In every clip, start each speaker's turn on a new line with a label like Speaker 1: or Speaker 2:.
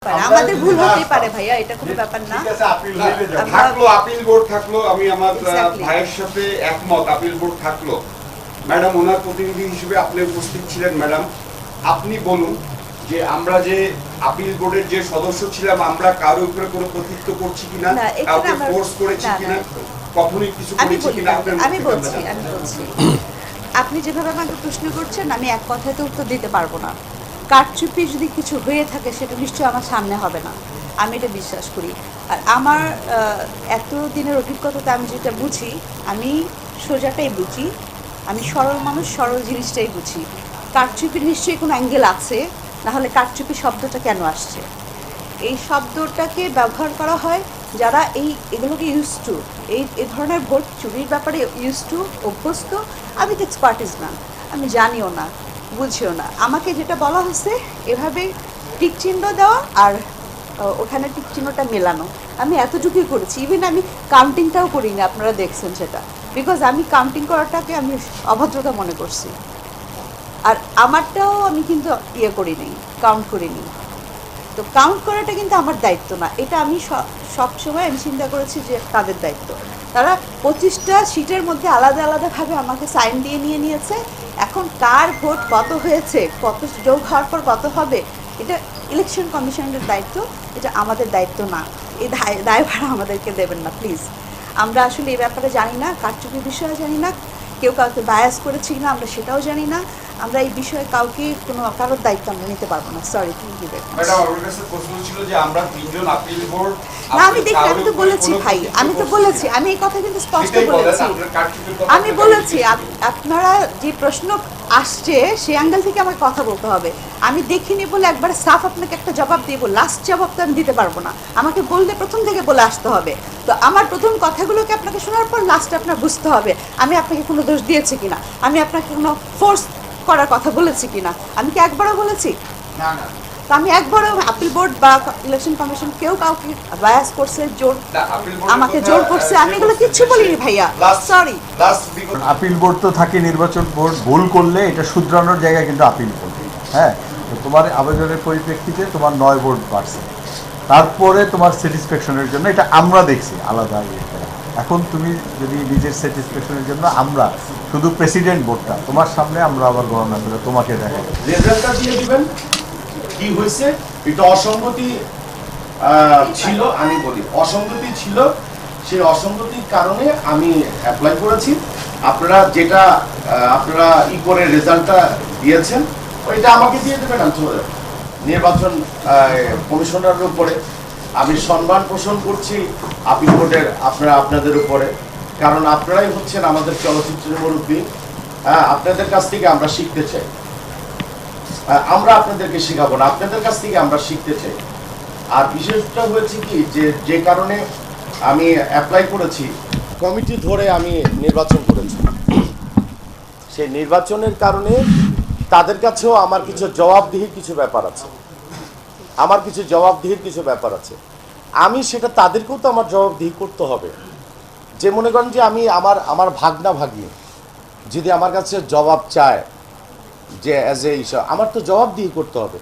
Speaker 1: আমাদের ভুল হতেই পারে ভাইয়া, এটা কোনো ব্যাপার না।
Speaker 2: ঠিক আছে, আপিল হইলে যাবে। থাকলো আপিল বোর্ড থাকলো, আমি আমার ভাইয়ের সাথে একমত, আপিল বোর্ড থাকলো। ম্যাডাম, ওনার প্রতিনিধি হিসেবে আপনি উপস্থিত ছিলেন। ম্যাডাম, আপনি বলুন যে আমরা যে আপিল বোর্ডের যে সদস্য ছিলাম, আমরা কারোর উপরে কোনো কর্তৃত্ব করছি কিনা, কাউকে ফোর্স করেছি কিনা, কখনোই কিছু করেছি কিনা?
Speaker 1: আমি বলছি আপনি যেভাবে আমাকে প্রশ্ন করছেন, আমি এক কথায় তো উত্তর দিতে পারবো না। কারচুপি যদি কিছু হয়ে থাকে সেটা নিশ্চয়ই আমার সামনে হবে না, আমি এটা বিশ্বাস করি। আর আমার এত দিনের অভিজ্ঞতাতে আমি যেটা বুঝি, আমি সোজাটাই বুঝি, আমি সরল মানুষ, সরল জিনিসটাই বুঝি। কারচুপির নিশ্চয়ই কোনো অ্যাঙ্গেল আছে, নাহলে কারচুপি শব্দটা কেন আসছে? এই শব্দটাকে ব্যবহার করা হয় যারা এগুলোকে ইউজ টু, এই ধরনের ভোট চুরির ব্যাপারে ইউজ টু, অভ্যস্ত। আমি তো এক্সপার্টিস না, আমি জানিও না, বুঝিও না। আমাকে যেটা বলা হয়েছে এভাবে টিক চিহ্ন দেওয়া আর ওখানে টিক চিহ্নটা মেলানো, আমি এতটুকুই করেছি। ইভেন আমি কাউন্টিংটাও করিনি, আপনারা দেখছেন সেটা, বিকজ আমি কাউন্টিং করাটাকে আমি অভদ্রতা মনে করছি। আর আমারটাও আমি কিন্তু করিনি, কাউন্ট করিনি। তো কাউন্ট করাটা কিন্তু আমার দায়িত্ব না, এটা আমি সবসময় আমি চিন্তা করেছি যে তাদের দায়িত্ব। তারা 25টা সিটের মধ্যে আলাদা আলাদাভাবে আমাকে সাইন দিয়ে নিয়েছে। এখন কার ভোট কত হয়েছে, কত যোগ হওয়ার পর কত হবে, এটা ইলেকশন কমিশনের দায়িত্ব, এটা আমাদের দায়িত্ব না। এই দায়ভার আমাদেরকে দেবেন না প্লিজ। আমরা আসলে এই ব্যাপারে জানি না, কারচুপির বিষয়ে জানি না, কেউ কাউকে বায়াস করেছি কিনা আমরা সেটাও জানি না। আমরা এই বিষয়ে কারোর দায়িত্ব আমরা নিতে পারবো না। Sorry, thank you very much.
Speaker 2: Madam, আমার কাছে প্রশ্ন ছিল যে আমরা তিনজন আপিল বোর্ড,
Speaker 1: না আমি দেখি, আমি তো বলেছি ভাই, আমি তো বলেছি, আমি এই কথা কিন্তু স্পষ্ট বলেছি। আমি বলেছি আপনারা যে প্রশ্ন আসছে সেই অ্যাঙ্গেল থেকে আমার কথা বলতে হবে। আমি দেখিনি বলে একবার সাফ আপনাকে একটা জবাব দিব, লাস্ট জবাব তো আমি দিতে পারবো না। আমাকে বললে প্রথম থেকে বলে আসতে হবে। তো আমার প্রথম কথাগুলোকে আপনাকে শোনার পর লাস্টে আপনার বুঝতে হবে আমি আপনাকে কোনো দোষ দিয়েছি কিনা, আমি আপনাকে কোনো ফোর্স করার কথা বলেছি কিনা। আমি কি একবারও বলেছি?
Speaker 2: না না।
Speaker 1: তো আমি একবারও আপিল বোর্ড বা ইলেকশন কমিশন কেউ কাউকে বায়াস করছে, আমাকে জোর করছে, আমি এগুলো কিচ্ছু বলিনি ভাইয়া, সরি।
Speaker 3: আপিল বোর্ড তো থাকে, নির্বাচন বোর্ড ভুল করলে এটা শুধরানোর জায়গায় কিন্তু আপিল বোর্ড। হ্যাঁ, তো তোমার আবেদনের পরিপ্রেক্ষিতে তোমার 9 ভোট বাড়ছে, তারপরে তোমার স্যাটিসফ্যাকশনের জন্য এটা আমরা দেখছি আলাদা ইয়েটা। এখন তুমি যদি নিজের স্যাটিসফ্যাকশনের জন্য আমরা শুধু প্রেসিডেন্ট ভোটটা তোমার সামনে আমরা আবার গণনা করে তোমাকে দেখাই,
Speaker 4: রেজাল্টটা দিয়ে দিবেন কি হয়েছে। এটা অসঙ্গতি ছিল, আমি বলি অসঙ্গতি ছিল, সেই অসঙ্গতির কারণে আমি অ্যাপ্লাই করেছি। আপনারা যেটা আপনারা করে রেজাল্টটা দিয়েছেন ওইটা আমাকে দিয়ে দেবেন, আমি চলে যাবো। নির্বাচন কমিশনারের উপরে আমি সম্মান পোষণ করছি, আপিল বোর্ডের আপনাদের উপরে, কারণ আপনারাই হচ্ছেন আমাদের চলচ্চিত্রের মুরব্বী। আপনাদের কাছ থেকে আমরা শিখতে চাই, আমরা আপনাদেরকে শেখাবো না, আপনাদের কাছ থেকে আমরা শিখতে চাই। আর বিশেষটা হয়েছে কি, যে কারণে আমি অ্যাপ্লাই করেছি, কমিটি ধরে আমি নির্বাচন করেছি, সেই নির্বাচনের কারণে তাদের কাছেও আমার কিছু জবাবদিহির কিছু ব্যাপার আছে, আমি সেটা তাদেরকেও তো আমার জবাবদিহি করতে হবে। যে মনে করেন যে আমি আমার ভাগনা ভাগিয়ে যদি আমার কাছে জবাব চায়, যে অ্যাজ এ ইস্যু আমার তো জবাবদিহি করতে হবে।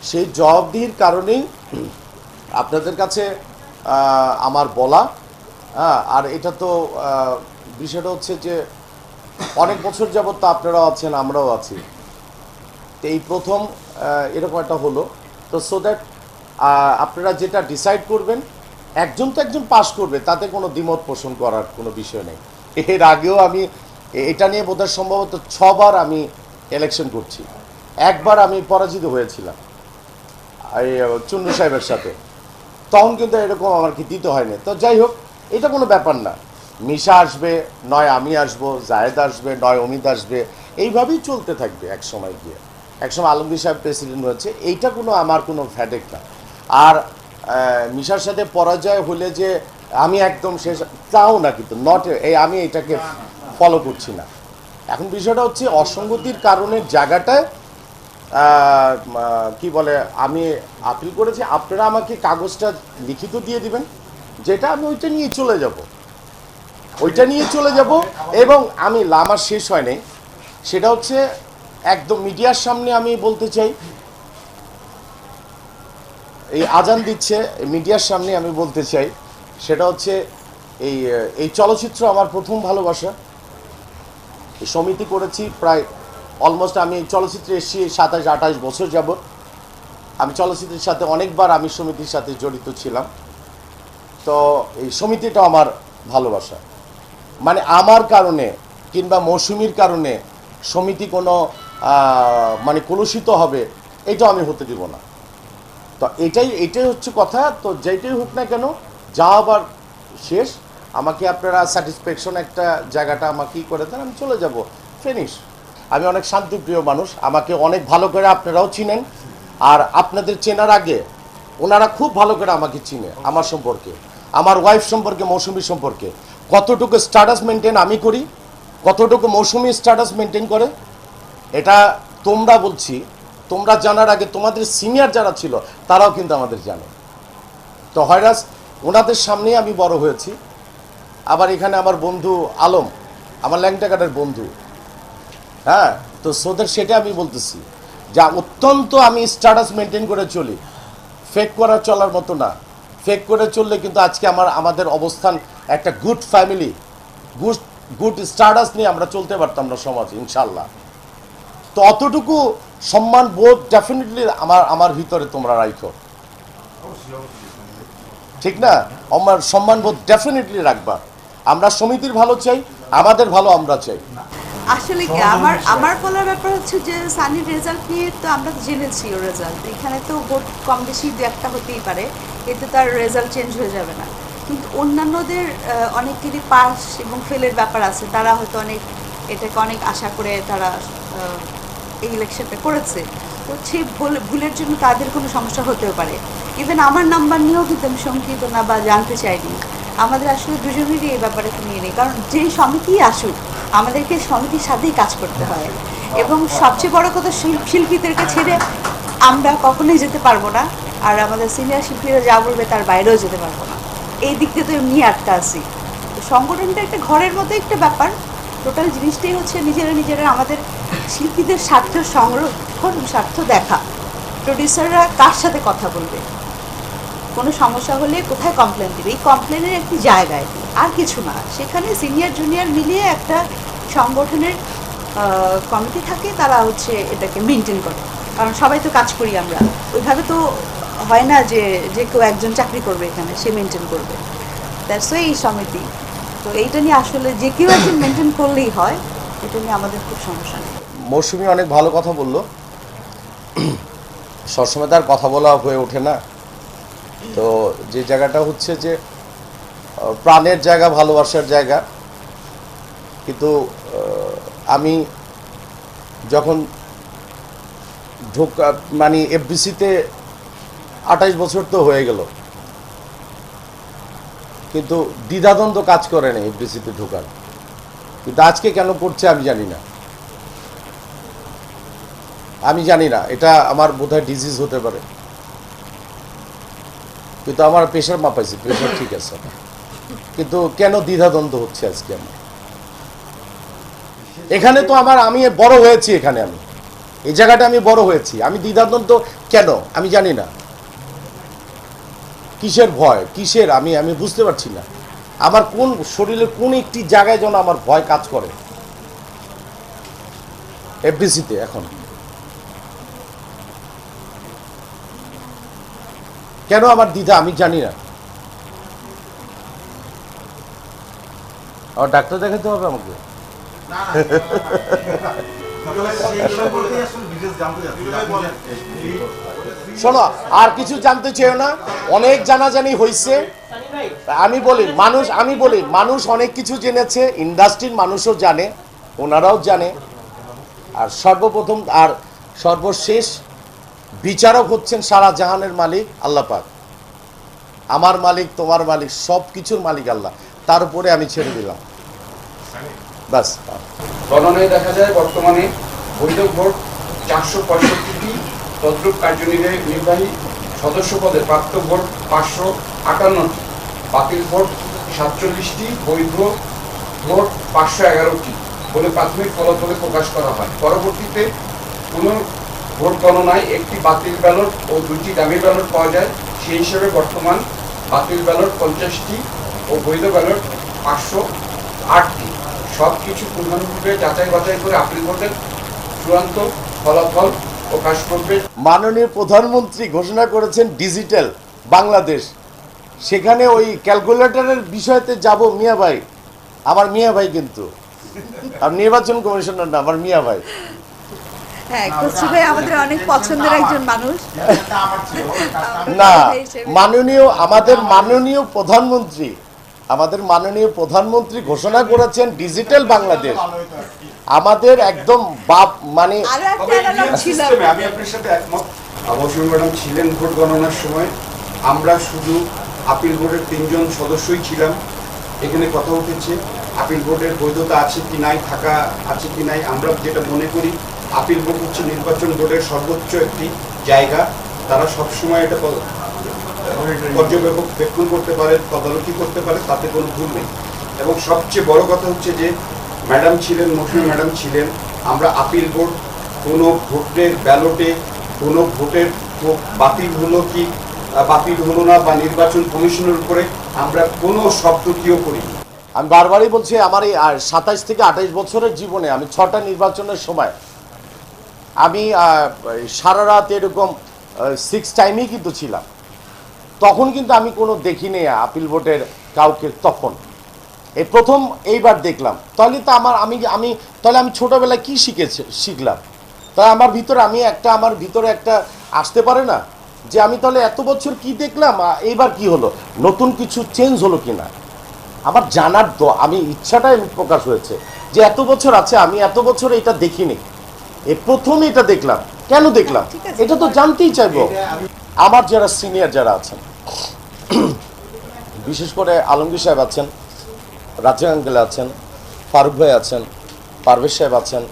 Speaker 4: সেই জবাবদিহির কারণেই আপনাদের কাছে আমার বলা। আর এটা তো বিষয়টা হচ্ছে যে অনেক বছর যাবত তো আপনারাও আছেন, আমরাও আছি, তো এই প্রথম এরকম একটা হলো। তো সো দ্যাট আপনারা যেটা ডিসাইড করবেন, একজন তো একজন পাস করবে, তাতে কোনো দ্বিমত পোষণ করার কোনো বিষয় নেই। এর আগেও আমি এটা নিয়ে বোধহয় সম্ভবত 6 বার আমি ইলেকশন করছি, একবার আমি পরাজিত হয়েছিলাম এই চুন্নু সাহেবের সাথে, তখন কিন্তু এরকম আমার কি দিতে হয়নি। তো যাই হোক, এটা কোনো ব্যাপার না। মিশা আসবে, নয় আমি আসবো, জায়েদ আসবে, নয় অমিত আসবে, এইভাবেই চলতে থাকবে। একসময় আলমগীর সাহেব প্রেসিডেন্ট হয়েছে, এইটা আমার কোনো ফ্যাডেক না। আর মিশার সাথে পরাজয় হলে যে আমি একদম শেষ, তাও না, কিন্তু আমি এটাকে ফলো করছি না। এখন বিষয়টা হচ্ছে অসঙ্গতির কারণে জায়গাটায় কি বলে আমি আপিল করেছি, আপনারা আমাকে কাগজটা লিখিত দিয়ে দিবেন, যেটা আমি ওইটা নিয়ে চলে যাব। এবং আমি আমার শেষ হয়নি, সেটা হচ্ছে একদম মিডিয়ার সামনে আমি বলতে চাই, এই আজান দিচ্ছে মিডিয়ার সামনে আমি বলতে চাই, সেটা হচ্ছে এই চলচ্চিত্র আমার প্রথম ভালোবাসা। এই সমিতি করেছি প্রায় অলমোস্ট, আমি চলচ্চিত্রে এসেছি 27-28 বছর যাবত। আমি চলচ্চিত্রের সাথে অনেকবার আমি সমিতির সাথে জড়িত ছিলাম। তো এই সমিতিটা আমার ভালোবাসা, মানে আমার কারণে কিংবা মৌসুমীর কারণে সমিতি কোনো মানে কলুষিত হবে, এটা আমি হতে দিব না। তো এটাই হচ্ছে কথা। তো যেটাই হোক না কেন, যা আবার শেষ, আমাকে আপনারা স্যাটিসফ্যাকশন একটা জায়গাটা আমাকে করে দেন, আমি চলে যাব, ফিনিশ। আমি অনেক শান্তিপ্রিয় মানুষ, আমাকে অনেক ভালো করে আপনারাও চিনেন, আর আপনাদের চেনার আগে ওনারা খুব ভালো করে আমাকে চিনে, আমার সম্পর্কে, আমার ওয়াইফ সম্পর্কে, মৌসুমী সম্পর্কে, কতটুকু স্ট্যাটাস মেনটেন আমি করি, কতটুকু মৌসুমী স্ট্যাটাস মেনটেন করে, এটা তোমরা বলছি, তোমরা জানার আগে তোমাদের সিনিয়র যারা ছিল তারাও কিন্তু আমাদের জানে। তো হয়রাস ওনাদের সামনেই আমি বড় হয়েছি। আবার এখানে আমার বন্ধু আলম, আমার ল্যাংটাকাটের বন্ধু, হ্যাঁ, তো সোদের সেটা আমি বলতেছি, যা অত্যন্ত আমি স্ট্যাটাস মেনটেন করে চলি, ফেক করা চলার মতো না। ফেক করে চললে কিন্তু আজকে আমাদের অবস্থান একটা গুড ফ্যামিলি, গুড স্ট্যাটাস নিয়ে আমরা চলতে পারতাম না সমাজে, ইনশাল্লাহ। তো অতটুকু সম্মান বোধ ডেফিনেটলি আমার ভিতরে তোমরা রাখো, ঠিক না? আমার সম্মান বোধ ডেফিনেটলি রাখবা। আমরা সমিতির ভালো চাই, আমাদের ভালো আমরা চাই।
Speaker 1: আসলে কি আমার বলার ব্যাপার হচ্ছে যে সানির রেজাল্ট নিয়ে তো আমরা জেনেছি ওর রেজাল্ট, এখানে তো ভোট কম বেশি দু একটা হতেই পারে, এতে তার রেজাল্ট চেঞ্জ হয়ে যাবে না। কিন্তু অন্যান্যদের অনেকেরই পাস এবং ফেলের ব্যাপার আছে, তারা হয়তো এটাকে অনেক আশা করে তারা এই ইলেকশনটা করেছে। তো সেই ভুলের জন্য তাদের কোনো সমস্যা হতেও পারে। ইভেন আমার নাম্বার নিয়েও কিন্তু আমি শঙ্কিত না বা জানতে চাইনি। আমাদের আসলে দুজনেরই এই ব্যাপারে নিয়ে নেই, কারণ যেই সমিতি আসুক আমাদেরকে সমিতির সাথেই কাজ করতে হয়। এবং সবচেয়ে বড় কথা, শিল্পীদেরকে ছেড়ে আমরা কখনোই যেতে পারবো না, আর আমাদের সিনিয়র শিল্পীরা যা বলবে তার বাইরেও যেতে পারবো না। এই দিক দিয়ে তো এমনি আটকা আছি। তো সংগঠনটা একটা ঘরের মতো একটা ব্যাপার, টোটাল জিনিসটাই হচ্ছে নিজেরা আমাদের শিল্পীদের স্বার্থ সংরক্ষণ, স্বার্থ দেখা। প্রডিউসাররা কার সাথে কথা বলবে, কোনো সমস্যা হলে কোথায় কমপ্লেন দেবে, এই কমপ্লেনের একটি জায়গায়, আর কিছু না। সেখানে সিনিয়র জুনিয়র মিলিয়ে একটা সংগঠনের কমিটি থাকে, তারা হচ্ছে এটাকে মেনটেন করে। কারণ সবাই তো কাজ করি আমরা, ওইভাবে তো হয় না যে কেউ একজন চাকরি করবে এখানে, সে মেনটেন করবে। দ্যাটস ওয়াই এই সমিতি। তো এইটা নিয়ে আসলে যে কেউ একজন মেনটেন করলেই হয়, এটা নিয়ে আমাদের খুব সমস্যা নেই।
Speaker 4: মৌসুমী অনেক ভালো কথা বললো, সবসময় তার কথা বলা হয়ে ওঠে না। তো যে জায়গাটা হচ্ছে যে প্রাণের জায়গা, ভালোবাসার জায়গা, কিন্তু আমি যখন মানে এফবিসিতে 28 বছর তো হয়ে গেল, কিন্তু দ্বিধাদ্বন্দ্ব কাজ করে না এফবিসিতে ঢোকার। কিন্তু আজকে কেন করছে আমি জানি না, এটা আমার বোধহয় ডিজিজ হতে পারে। কিন্তু আমার প্রেশার মাপাইছি, প্রেশার ঠিক আছে, কিন্তু কেন দ্বিধাদ্বন্দ্ব হচ্ছে আজকে আমার? এখানে তো আমি বড় হয়েছি, এখানে আমি এই জায়গাটা আমি বড় হয়েছি, আমি দ্বিধাদ্বন্দ্ব কেন আমি জানি না। কিসের ভয়, কিসের আমি বুঝতে পারছি না। আমার কোন শরীরের কোন একটি জায়গায় যেন আমার ভয় কাজ করে এফডিসিতে এখন। কেন আমার দ্বিধা আমি জানি না। আর ডাক্তার দেখাতে হবে আমাকে। শোনো, আর কিছু জানতে চেয়েও না, অনেক জানাজানি হয়েছে। আমি বলি মানুষ অনেক কিছু জেনেছে, ইন্ডাস্ট্রির মানুষও জানে, ওনারাও জানে। আর সর্বপ্রথম আর সর্বশেষ বিচারক হচ্ছেন সারা জাহানের মালিক আল্লাহ পাক। আমার মালিক, তোমার মালিক, সব কিছুর মালিক আল্লাহ, তার উপরে আমি ছেড়ে দিলাম বাস।
Speaker 2: গণনায় দেখা যায় বর্তমানে বৈধ ভোট 465টি, তদ্রূপ কার্যনির্বাহী সদস্য পদে প্রাপ্ত ভোট 558টি, বাতিল ভোট 47টি, বৈধ ভোট 511টি বলে প্রাথমিক ফলাফলে প্রকাশ করা হয়। পরবর্তীতে পুনঃ ভোট গণনায় একটি বাতিল ব্যালট ও 2টি ডামি ব্যালট পাওয়া যায়। সেই হিসেবে বর্তমান বাতিল ব্যালট 50টি ও বৈধ ব্যালট 508টি। সব কিছু পূর্ণরূপে যাচাই বাছাই করে আপিল ভোটের চূড়ান্ত ফলাফল প্রকাশ করবে।
Speaker 4: মাননীয় প্রধানমন্ত্রী ঘোষণা করেছেন ডিজিটাল বাংলাদেশ, সেখানে ওই ক্যালকুলেটরের বিষয়তে যাব মিয়া ভাই, আমার মিয়া ভাই কিন্তু আর নির্বাচন কমিশনার না, আমার মিয়া ভাই।
Speaker 1: হ্যাঁ, খসরু ভাই আমাদের অনেক পছন্দের একজন মানুষ।
Speaker 4: না, আমাদের মাননীয় প্রধানমন্ত্রী ঘোষণা করেছেন ডিজিটাল বাংলাদেশ, আমাদের একদম বাপ মানে
Speaker 1: আরো একটা
Speaker 2: তবে
Speaker 1: অ্যানালগ
Speaker 2: ইন্ডিয়ান
Speaker 1: ছিল।
Speaker 2: সিস্টেমে আমি আপনার সাথে একমত। অবশ্যই ম্যাডাম ছিলেন ভোট গণনার সময়, আমরা শুধু আপিল বোর্ডের 3 জন সদস্যই ছিলাম। এখানে কথা উঠেছে আপিল বোর্ডের বৈধতা আছে কি নাই, থাকা আছে কি নাই। আমরা যেটা মনে করি আপিল বোর্ড হচ্ছে নির্বাচন বোর্ডের সর্বোচ্চ একটি জায়গা, তারা সবসময় এটা পর্যবেক্ষণ করতে পারে, তদারকি করতে পারে, তাতে কোনো ভুল নেই। এবং সবচেয়ে বড় কথা হচ্ছে যে ম্যাডাম ছিলেন, মৌসুমী ম্যাডাম ছিলেন। আমরা আপিল বোর্ড কোনো ভোটের ব্যালটে কোনো ভোটের বাতিল হলো কি বাতিল হলো না বা নির্বাচন কমিশনের উপরে আমরা কোনো শব্দটিও করিনি।
Speaker 4: আমি বারবারই বলছি, আমার এই 27 থেকে 28 বছরের জীবনে আমি 6টা নির্বাচনের সময় আমি সারা রাত এরকম 6 টাইমেই কিন্তু ছিলাম। তখন কিন্তু আমি কোনো দেখিনি আপিল বোর্ডের কাউকে। তখন এই প্রথম এইবার দেখলাম। তাহলে তো আমি ছোটবেলায় কি শিখলাম? তাই আমার ভিতরে একটা আসতে পারে না যে আমি তাহলে এত বছর কি দেখলাম, এইবার কি হলো, নতুন কিছু চেঞ্জ হলো কিনা আমার জানার আমি ইচ্ছাটাই প্রকাশ হয়েছে যে এত বছর আছে, আমি এত বছর এটা দেখিনি, এই প্রথম এটা দেখলাম। কেন দেখলাম এটা তো জানতেই চাইবো। আমার যারা সিনিয়র যারা আছেন, বিশেষ করে আলমগীর সাহেব আছেন, রাজা আঙ্কেল আছেন, ফারুক ভাই আছেন, পারভেজ সাহেব আছেন,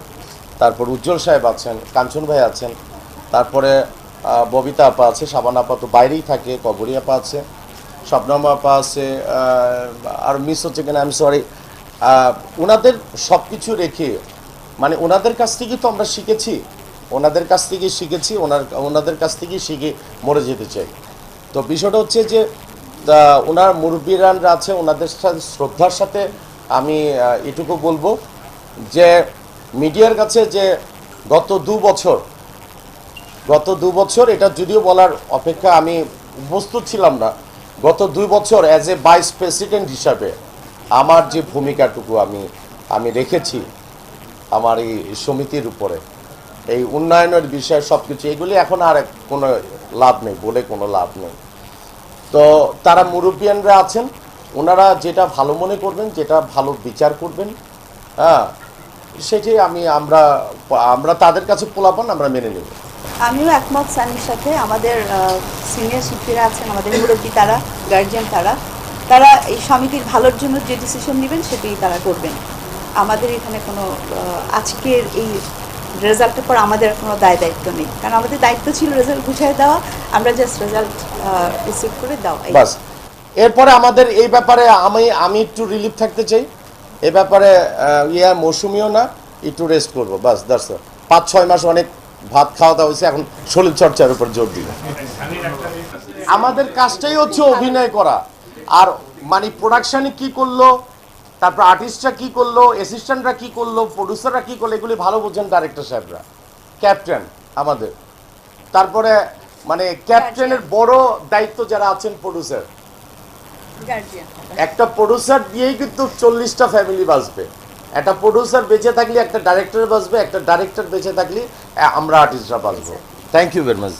Speaker 4: তারপর উজ্জ্বল সাহেব আছেন, কাঞ্চন ভাই আছেন, তারপরে ববিতা আপা আছে, শাবানা আপা তো বাইরেই থাকে, কবরী আপা আছে, স্বপ্নমা আপা আছে, আর মিস হচ্ছে কিনা আমি সরি। ওনাদের সব কিছু রেখে মানে ওনাদের কাছ থেকে তো আমরা শিখেছি, ওনাদের কাছ থেকে শিখে মরে যেতে চাই। তো বিষয়টা হচ্ছে যে ওনার মুরব্বীরানরা আছে, ওনাদের সাথে শ্রদ্ধার সাথে আমি এটুকু বলবো যে মিডিয়ার কাছে যে গত দু বছর এটা যদিও বলার অপেক্ষা আমি প্রস্তুত ছিলাম না, গত 2 বছর অ্যাজ এ ভাইস প্রেসিডেন্ট হিসাবে আমার যে ভূমিকাটুকু আমি রেখেছি আমার এই সমিতির উপরে, এই উন্নয়নের বিষয় সব কিছু এগুলি এখন আর কোনো লাভ নেই, বলে কোনো লাভ নেই। তো তারা মুরব্বিয়ানরা আছেন, ওনারা যেটা ভালো মনে করবেন, যেটা ভালো বিচার করবেন, হ্যাঁ সেটাই আমরা তাদের কাছে পোলাপান আমরা মেনে নেব।
Speaker 1: আমিও একমত সানির সাথে। আমাদের সিনিয়র শিক্ষিরা আছেন, আমাদের মুরব্বী, তারা গার্জিয়ান, তারা এই সমিতির ভালোর জন্য যে ডিসিশন নেবেন সেটাই তারা করবেন। আমাদের এখানে কোনো আজকের এই রেজাল্টের পর আমাদের কোনো দায়িত্ব নেই, কারণ আমাদের দায়িত্ব ছিল রেজাল্ট গুছিয়ে দেওয়া, আমরা জাস্ট রেজাল্ট রিসিভ করে দেওয়া।
Speaker 4: বাস। এরপরে আমাদের এই ব্যাপারে আমি একটু রিলিফ থাকতে চাই, এ ব্যাপারে মৌসুমিও না, একটু রেস্ট করবো, বাস। 5-6 মাস অনেক ভাত খাওয়া দাওয়া হয়েছে, এখন শরীর চর্চার উপর জোর দিই। আমাদের কাজটাই হচ্ছে অভিনয় করা, আর মানে প্রোডাকশানে কি করলো, তারপর আর্টিস্টরা কি করলো, অ্যাসিস্ট্যান্টরা কি করলো, প্রডিউসাররা কি করলো, এগুলি ভালো বোঝেন ডাইরেক্টর সাহেবরা, ক্যাপ্টেন আমাদের। তারপরে মানে ক্যাপ্টেনের বড় দায়িত্ব যারা আছেন প্রডিউসার, একটা প্রডিউসার দিয়েই কিন্তু 40টা ফ্যামিলি বাঁচবে। একটা প্রডিউসার বেঁচে থাকলে একটা ডাইরেক্টর বাঁচবে, একটা ডাইরেক্টর বেঁচে থাকলে আমরা আর্টিস্টরা বাঁচবো। Thank you very much.